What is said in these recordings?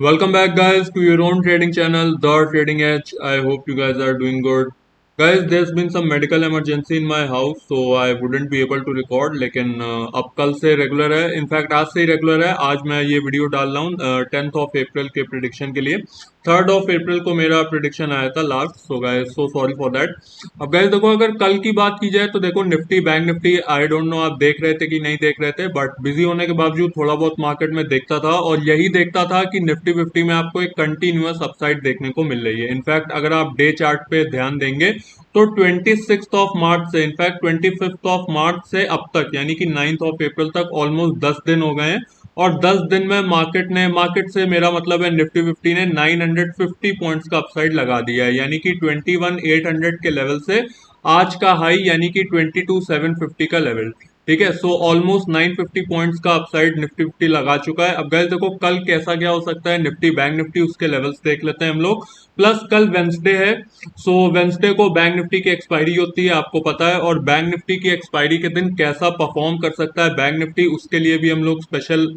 Welcome back, guys, to your own trading channel, The Trading Edge. I hope you guys are doing good. Guys, there's been some medical emergency in my house, so I wouldn't be able to record. लेकिन अब कल से regular है. In fact आज से ही regular है. आज मैं ये वीडियो डाल रहा हूँ 10th ऑफ अप्रैल के प्रिडिक्शन के लिए. 3rd ऑफ अप्रैल को मेरा प्रिडिक्शन आया था last. So guys, so sorry for that. अब गाइस देखो, अगर कल की बात की जाए तो देखो Nifty bank Nifty, I don't know आप देख रहे थे कि नहीं देख रहे थे, बट बिजी होने के बावजूद थोड़ा बहुत मार्केट में देखता था, और यही देखता था कि निफ्टी फिफ्टी में आपको एक कंटिन्यूअस अपसाइड देखने को मिल रही है. इनफैक्ट अगर आप डे चार्ट पे ध्यान देंगे तो 26 ऑफ मार्च से, इनफैक्ट 25 ऑफ मार्च से अब तक, यानी कि 9th ऑफ अप्रैल तक ऑलमोस्ट 10 दिन हो गए हैं. और 10 दिन में मार्केट से मेरा मतलब है निफ्टी फिफ्टी ने 950 पॉइंट्स का अपसाइड लगा दिया है, यानी कि 21,800 के लेवल से आज का हाई, यानी कि 22,750 का लेवल. ठीक है, सो ऑलमोस्ट 950 पॉइंट्स का अपसाइड निफ्टी फिफ्टी लगा चुका है. अब गैस देखो कल कैसा क्या हो सकता है निफ्टी बैंक निफ्टी, उसके लेवल्स देख लेते हैं हम लोग. प्लस कल वेंसडे है. सो वेंसडे को बैंक निफ्टी की एक्सपायरी होती है, आपको पता है, और बैंक निफ्टी की एक्सपायरी के दिन कैसा परफॉर्म कर सकता है बैंक निफ्टी, उसके लिए भी हम लोग स्पेशल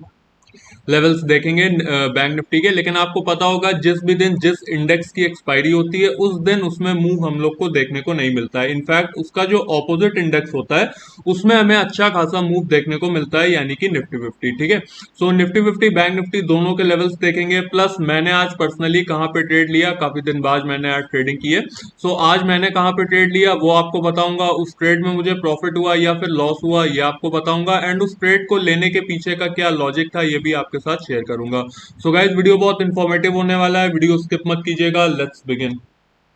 लेवल्स देखेंगे बैंक निफ्टी के. लेकिन आपको पता होगा जिस भी दिन जिस इंडेक्स की एक्सपायरी होती है उस दिन उसमें मूव हम लोग को देखने को नहीं मिलता है. इनफैक्ट उसका जो ऑपोजिट इंडेक्स होता है उसमें हमें अच्छा खासा मूव देखने को मिलता है, यानी कि निफ्टी फिफ्टी. ठीक है, सो निफ्टी फिफ्टी बैंक निफ्टी दोनों के लेवल्स देखेंगे. प्लस मैंने आज पर्सनली कहाँ पे ट्रेड लिया, काफी दिन बाद मैंने आज ट्रेडिंग की है. सो आज मैंने कहाँ पे ट्रेड लिया वो आपको बताऊंगा. उस ट्रेड में मुझे प्रॉफिट हुआ या फिर लॉस हुआ ये आपको बताऊंगा, एंड उस ट्रेड को लेने के पीछे का क्या लॉजिक था ये भी आपके साथ शेयर करूंगा. सो गाइस, वीडियो बहुत इंफॉर्मेटिव होने वाला है, वीडियो स्किप मत कीजिएगा. Let's begin.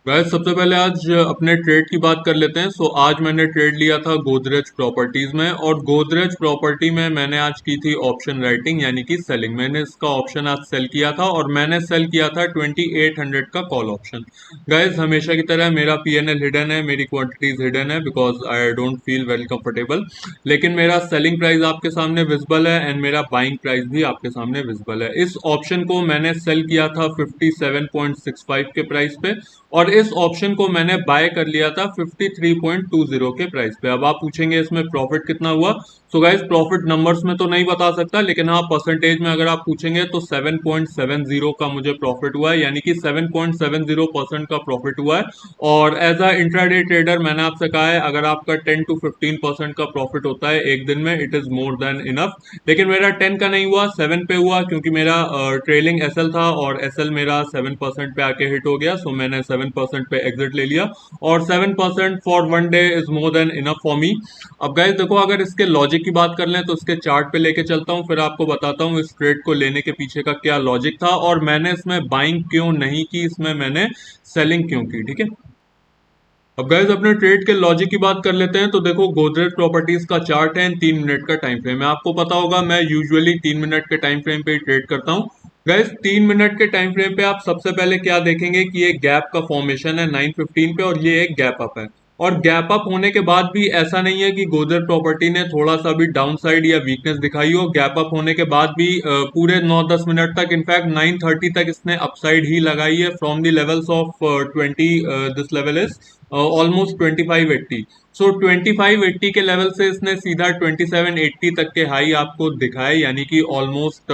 गाइस सबसे पहले आज अपने ट्रेड की बात कर लेते हैं. सो आज मैंने ट्रेड लिया था गोदरेज प्रॉपर्टीज में, और गोदरेज प्रॉपर्टी में मैंने आज की थी ऑप्शन राइटिंग, यानी कि सेलिंग. मैंने इसका ऑप्शन आज सेल किया था, और मैंने सेल किया था 2800 का कॉल ऑप्शन. गाइस हमेशा की तरह मेरा पीएनएल हिडन है, मेरी क्वांटिटीज हिडन है, because I don't feel very comfortable. लेकिन मेरा सेलिंग प्राइस आपके सामने विजिबल है, एंड मेरा बाइंग प्राइस भी आपके सामने विजिबल है. इस ऑप्शन को मैंने सेल किया था 57.65 के प्राइस पे, और इस ऑप्शन को मैंने बाय कर लिया था 53.20 के प्राइस पे. अब आप पूछेंगे इसमें प्रॉफिट कितना हुआ. सो गाइस, प्रॉफिट नंबर्स में तो नहीं बता सकता, लेकिन हाँ परसेंटेज में अगर आप पूछेंगे तो 7.70 का मुझे प्रॉफिट हुआ है, यानी कि 7.70% का प्रॉफिट हुआ है. और एज अ इंट्राडे ट्रेडर मैंने आपसे कहा है, अगर आपका 10 to 15% का प्रॉफिट होता है एक दिन में, it is more than enough. लेकिन मेरा 10 का नहीं हुआ, 7 पे हुआ, क्योंकि मेरा ट्रेलिंग एसएल था, और एसएल मेरा 7% पे आके हिट हो गया. सो मैंने 7% पे एग्जिट ले लिया, और 7% for one day is more than enough for me. अब गाइस देखो, अगर इसके लॉजिक की बात कर लें तो इसके चार्ट पे लेके चलता हूँ, फिर आपको बताता हूँ इस ट्रेड को लेने के पीछे का क्या लॉजिक था, और मैंने इसमें बाइंग क्यों नहीं की, इसमें मैंने सेलिंग क्यों की. ठीक है, अब गाइस अपने ट्रेड के लॉजिक की बात कर लेते हैं. तो देखो, गोदरेज प्रॉपर्टीज का चार्ट है, 3 मिनट का टाइम फ्रेम है. आपको पता होगा मैं यूजुअली 3 मिनट के टाइम फ्रेम पे ही ट्रेड करता हूँ. गाइस 3 मिनट के टाइम फ्रेम पे आप सबसे पहले क्या देखेंगे कि ये गैप का फॉर्मेशन है 9:15 पे, और ये एक गैप अप है. और गैप अप होने के बाद भी ऐसा नहीं है कि गोदरेज प्रॉपर्टी ने थोड़ा सा भी डाउन साइड या वीकनेस दिखाई हो. गैप अप होने के बाद भी पूरे 9-10 मिनट तक, इनफैक्ट 9:30 तक इसने अपसाइड ही लगाई है from the levels of 20. This level is almost 2580. सो 2580 के लेवल से इसने सीधा 2780 तक के हाई आपको दिखाए, यानी कि ऑलमोस्ट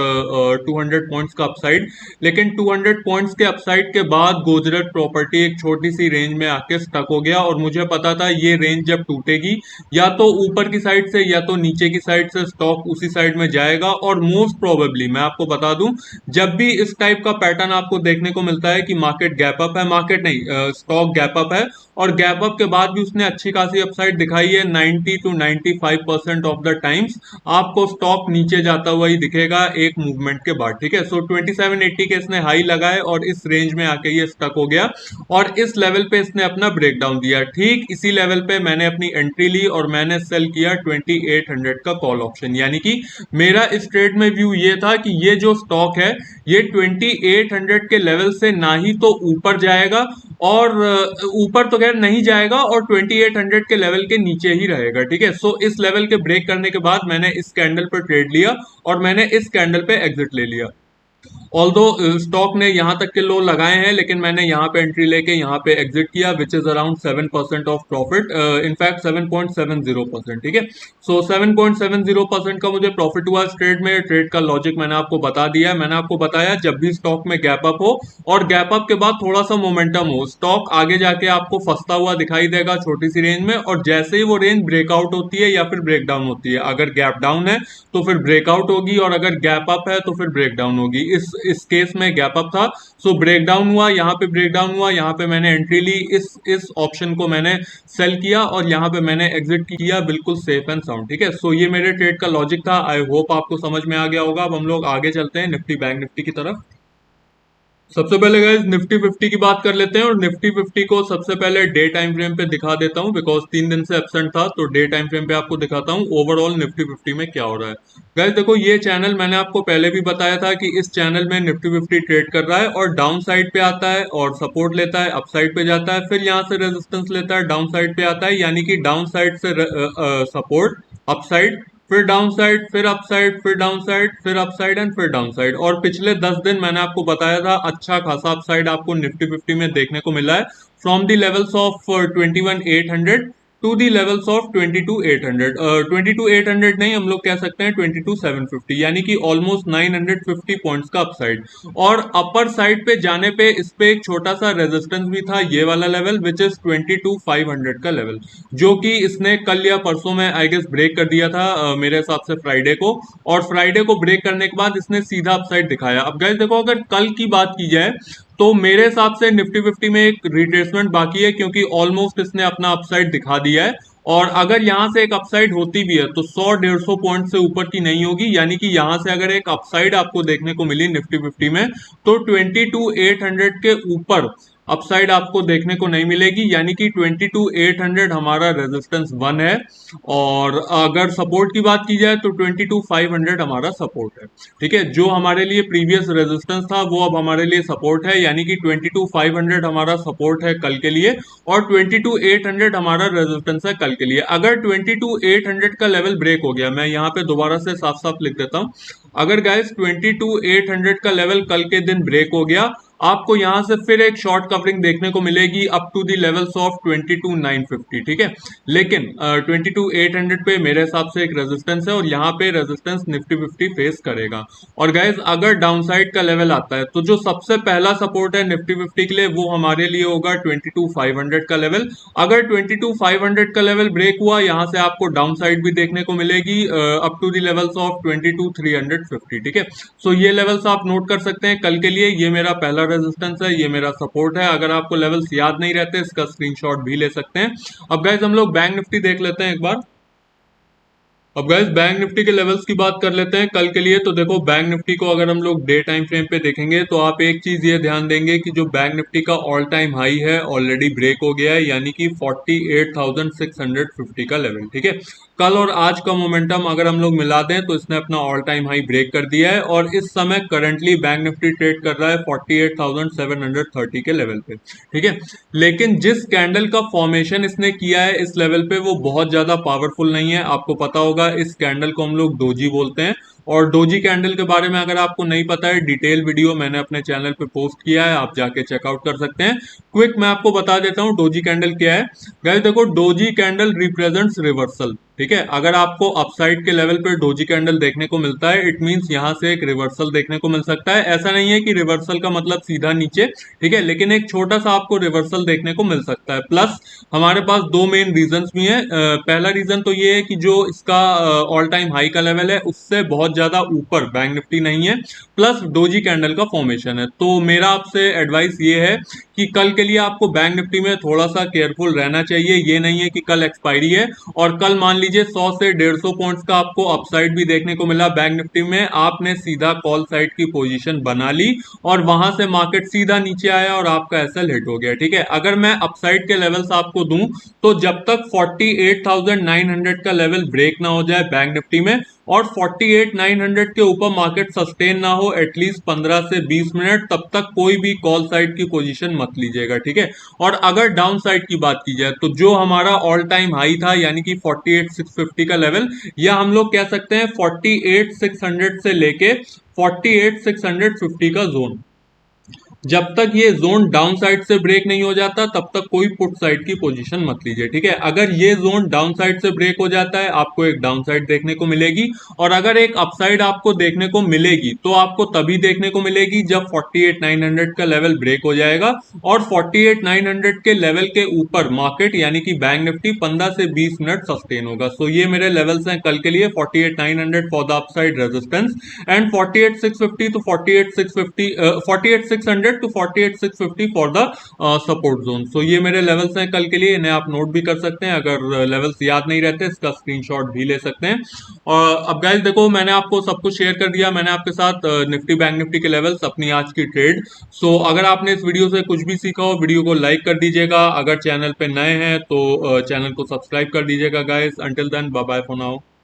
200 पॉइंट्स का अपसाइड. लेकिन 200 पॉइंट्स के अपसाइड के बाद गोदरेज प्रॉपर्टी एक छोटी सी रेंज में आके स्टक हो गया, और मुझे पता था ये रेंज जब टूटेगी या तो ऊपर की साइड से या तो नीचे की साइड से स्टॉक उसी साइड में जाएगा. और मोस्ट प्रोबेबली मैं आपको बता दूं, जब भी इस टाइप का पैटर्न आपको देखने को मिलता है कि मार्केट गैप अप है, मार्केट नहीं, स्टॉक गैप अप है, और गैप अप के बाद भी उसने अच्छी खासी अपसाइड दिखाई है, 90 to 95% ऑफ द टाइम्स आपको स्टॉक नीचे जाता हुआ ही दिखेगा एक मूवमेंट के बाद. ठीक है, सो 2780 के इसने हाई लगाए, और इस रेंज में आके ये स्टक हो गया, और इस लेवल पे इसने अपना ब्रेकडाउन दिया. ठीक इसी लेवल पे मैंने अपनी एंट्री ली, और मैंने सेल किया 2800 का कॉल ऑप्शन. यानी कि मेरा इस ट्रेड में व्यू ये था कि ये जो स्टॉक है ये 2800 के लेवल से ना ही तो ऊपर जाएगा, और ऊपर तो खैर नहीं जाएगा, और 2800 के लेवल के नीचे ही रहेगा. ठीक है, सो इस लेवल के ब्रेक करने के बाद मैंने इस कैंडल पर ट्रेड लिया, और मैंने इस कैंडल पे एग्जिट ले लिया. ऑल्दो स्टॉक ने यहाँ तक के लो लगाए हैं, लेकिन मैंने यहाँ पे एंट्री लेके यहाँ पे एग्जिट किया, which is around 7% of profit, in fact 7.70%। ठीक है, सो 7.70% का मुझे प्रॉफिट हुआ इस ट्रेड में। ट्रेड का लॉजिक मैंने आपको बता दिया। मैंने आपको बताया जब भी स्टॉक में गैप अप हो और गैप अप के बाद थोड़ा सा मोमेंटम हो, स्टॉक आगे जाके आपको फंसता हुआ दिखाई देगा छोटी सी रेंज में, और जैसे ही वो रेंज ब्रेकआउट होती है या फिर ब्रेक डाउन होती है, अगर गैप डाउन है तो फिर ब्रेकआउट होगी, और अगर गैप अप है तो फिर ब्रेक डाउन होगी। इस केस में गैप अप था, सो ब्रेक डाउन हुआ, यहाँ पे ब्रेक डाउन हुआ, यहाँ पे मैंने एंट्री ली, इस ऑप्शन को मैंने सेल किया और यहाँ पे मैंने एग्जिट किया, बिल्कुल सेफ एंड साउंड। ठीक है, सो ये मेरे ट्रेड का लॉजिक था। आई होप आपको समझ में आ गया होगा। अब हम लोग आगे चलते हैं निफ्टी बैंक निफ्टी की तरफ। सबसे पहले गाइज निफ्टी 50 की बात कर लेते हैं, और निफ्टी 50 को सबसे पहले डे टाइम फ्रेम पे दिखा देता हूं, बिकॉज 3 दिन से एब्सेंट था, तो डे टाइम फ्रेम पे आपको दिखाता हूं ओवरऑल निफ्टी 50 में क्या हो रहा है। गाइज देखो, ये चैनल मैंने आपको पहले भी बताया था कि इस चैनल में निफ्टी 50 ट्रेड कर रहा है, और डाउन साइड पे आता है और सपोर्ट लेता है, अप साइड पे जाता है, फिर यहाँ से रेजिस्टेंस लेता है, डाउन साइड पे आता है, यानी कि डाउन साइड से सपोर्ट, अप साइड, फिर डाउन साइड, फिर अप साइड, फिर डाउन साइड, फिर अप साइड एंड फिर डाउन साइड। और पिछले 10 दिन मैंने आपको बताया था अच्छा खासा अप साइड आपको निफ्टी 50 में देखने को मिला है, from the levels of 21,800 to the levels of 22,800। 22,800 नहीं, हम लोग कह सकते हैं 22,750, यानी कि ऑलमोस्ट 950 पॉइंट्स का अपसाइड। और अपर साइड पे जाने पे इस पे एक छोटा सा रेजिस्टेंस भी था, ये वाला लेवल, विच इज 22,500 का लेवल, जो कि इसने कल या परसों में आई गेस ब्रेक कर दिया था, मेरे हिसाब से फ्राइडे को। और फ्राइडे को ब्रेक करने के बाद इसने सीधा अपसाइड दिखाया। अब गाइस देखो, अगर कल की बात की जाए तो मेरे हिसाब से निफ्टी 50 में एक रिट्रेसमेंट बाकी है, क्योंकि ऑलमोस्ट इसने अपना अपसाइड दिखा दिया है। और अगर यहां से एक अपसाइड होती भी है तो 100-150 पॉइंट से ऊपर की नहीं होगी, यानी कि यहां से अगर एक अपसाइड आपको देखने को मिली निफ्टी 50 में तो 22,800 के ऊपर अपसाइड आपको देखने को नहीं मिलेगी, यानी कि 22,800 हमारा रेजिस्टेंस 1 है, और अगर सपोर्ट की बात की जाए तो 22,500 हमारा सपोर्ट है। ठीक है, जो हमारे लिए प्रीवियस रेजिस्टेंस था वो अब हमारे लिए सपोर्ट है, यानी कि 22,500 हमारा सपोर्ट है कल के लिए, और 22,800 हमारा रेजिस्टेंस है कल के लिए। अगर 22,800 का लेवल ब्रेक हो गया, मैं यहाँ पे दोबारा से साफ साफ लिख देता हूँ, अगर गाइस 22,800 का लेवल कल के दिन ब्रेक हो गया, आपको यहां से फिर एक शॉर्ट कवरिंग देखने को मिलेगी up to the levels of 22,950। ठीक है, लेकिन 22,800 पे मेरे हिसाब से एक रेजिस्टेंस है, और यहाँ पे रेजिस्टेंस निफ्टी 50 फेस करेगा। और गाइज अगर डाउनसाइड का लेवल आता है तो जो सबसे पहला सपोर्ट है निफ्टी 50 के लिए वो हमारे लिए होगा 22,500 का लेवल। अगर 22,500 का लेवल ब्रेक हुआ, यहाँ से आपको डाउन साइड भी देखने को मिलेगी up to the levels of 22,350। ठीक है, सो ये लेवल्स आप नोट कर सकते हैं कल के लिए। ये मेरा पहला रेजिस्टेंस है, ये मेरा सपोर्ट है। अगर आपको लेवल्स याद नहीं रहते, इसका स्क्रीनशॉट भी ले सकते हैं। अब गाइज हम लोग बैंक निफ्टी देख लेते हैं एक बार। अब गाइस बैंक निफ्टी के लेवल्स की बात कर लेते हैं कल के लिए। तो देखो, बैंक निफ्टी को अगर हम लोग डे टाइम फ्रेम पे देखेंगे तो आप एक चीज ये ध्यान देंगे कि जो बैंक निफ्टी का ऑल टाइम हाई है ऑलरेडी ब्रेक हो गया है, यानी कि 48,650 का लेवल। ठीक है, कल और आज का मोमेंटम अगर हम लोग मिला दें तो इसने अपना ऑल टाइम हाई ब्रेक कर दिया है, और इस समय करंटली बैंक निफ्टी ट्रेड कर रहा है 48,730 के लेवल पे। ठीक है, लेकिन जिस कैंडल का फॉर्मेशन इसने किया है इस लेवल पे वो बहुत ज्यादा पावरफुल नहीं है। आपको पता होगा इस कैंडल को हम लोग डोजी बोलते हैं, और डोजी कैंडल के बारे में अगर आपको नहीं पता है, डिटेल वीडियो मैंने अपने चैनल पे पोस्ट किया है, आप जाके चेकआउट कर सकते हैं। क्विक मैं आपको बता देता हूँ डोजी कैंडल क्या है। गाइस देखो, डोजी कैंडल रिप्रेजेंट्स रिवर्सल। ठीक है, अगर आपको अपसाइड के लेवल पे डोजी कैंडल देखने को मिलता है, इट मींस यहां से एक रिवर्सल देखने को मिल सकता है। ऐसा नहीं है कि रिवर्सल का मतलब सीधा नीचे, ठीक है, लेकिन एक छोटा सा आपको रिवर्सल देखने को मिल सकता है। प्लस हमारे पास दो मेन रीजंस भी हैं। पहला रीजन तो ये है कि जो इसका ऑल टाइम हाई का लेवल है उससे बहुत ज्यादा ऊपर बैंक निफ्टी नहीं है, प्लस डोजी कैंडल का फॉर्मेशन है। तो मेरा आपसे एडवाइस ये है कि कल के लिए आपको बैंक निफ्टी में थोड़ा सा केयरफुल रहना चाहिए। ये नहीं है कि कल एक्सपायरी है और कल मान लीजिए 100 से 150 पॉइंट्स का आपको अपसाइड भी देखने को मिला बैंक निफ्टी में, आपने सीधा कॉल साइड की पोजीशन बना ली और वहां से मार्केट सीधा नीचे आया और आपका एसएल हिट हो गया। ठीक है, अगर मैं अपसाइड के लेवल्स आपको दूं तो जब तक 48,900 का लेवल ब्रेक ना हो जाए बैंक निफ्टी में और 48,900 के ऊपर मार्केट सस्टेन ना हो एटलीस्ट 15 से 20 मिनट, तब तक कोई भी कॉल साइड की पोजीशन मत लीजिएगा, ठीक है। और अगर डाउन साइड की बात की जाए तो जो हमारा ऑल टाइम हाई था यानी कि 48,650 का लेवल, या हम लोग कह सकते हैं 48,600 से लेके 48,650 का जोन, जब तक ये जोन डाउन साइड से ब्रेक नहीं हो जाता तब तक कोई पुट साइड की पोजीशन मत लीजिए, ठीक है। अगर ये जोन डाउन साइड से ब्रेक हो जाता है आपको एक डाउन साइड देखने को मिलेगी, और अगर एक अपसाइड आपको देखने को मिलेगी तो आपको तभी देखने को मिलेगी जब 48,900 का लेवल ब्रेक हो जाएगा और 48,900 के लेवल के ऊपर मार्केट यानी कि बैंक निफ्टी 15 से 20 मिनट सस्टेन होगा। सो ये मेरे लेवल्स हैं कल के लिए, 48,900 for the upside resistance and 48,650 to 48,650 48,600 to 48,650 for the support zone. So ये मेरे लेवल्स हैं कल के लिए, इन्हें आप नोट भी कर सकते हैं, अगर लेवल्स याद नहीं रहते इसका स्क्रीनशॉट भी ले सकते हैं। और अब गाइस देखो, मैंने आपको सब कुछ शेयर कर दिया, मैंने आपके साथ निफ्टी बैंक निफ्टी के लेवल्स, अपनी आज की ट्रेड। सो अगर आपने इस वीडियो से कुछ भी सीखा हो वीडियो को लाइक कर दीजिएगा, अगर चैनल पे नए हैं तो चैनल को सब्सक्राइब कर दीजिएगा guys. Until then bye bye for now.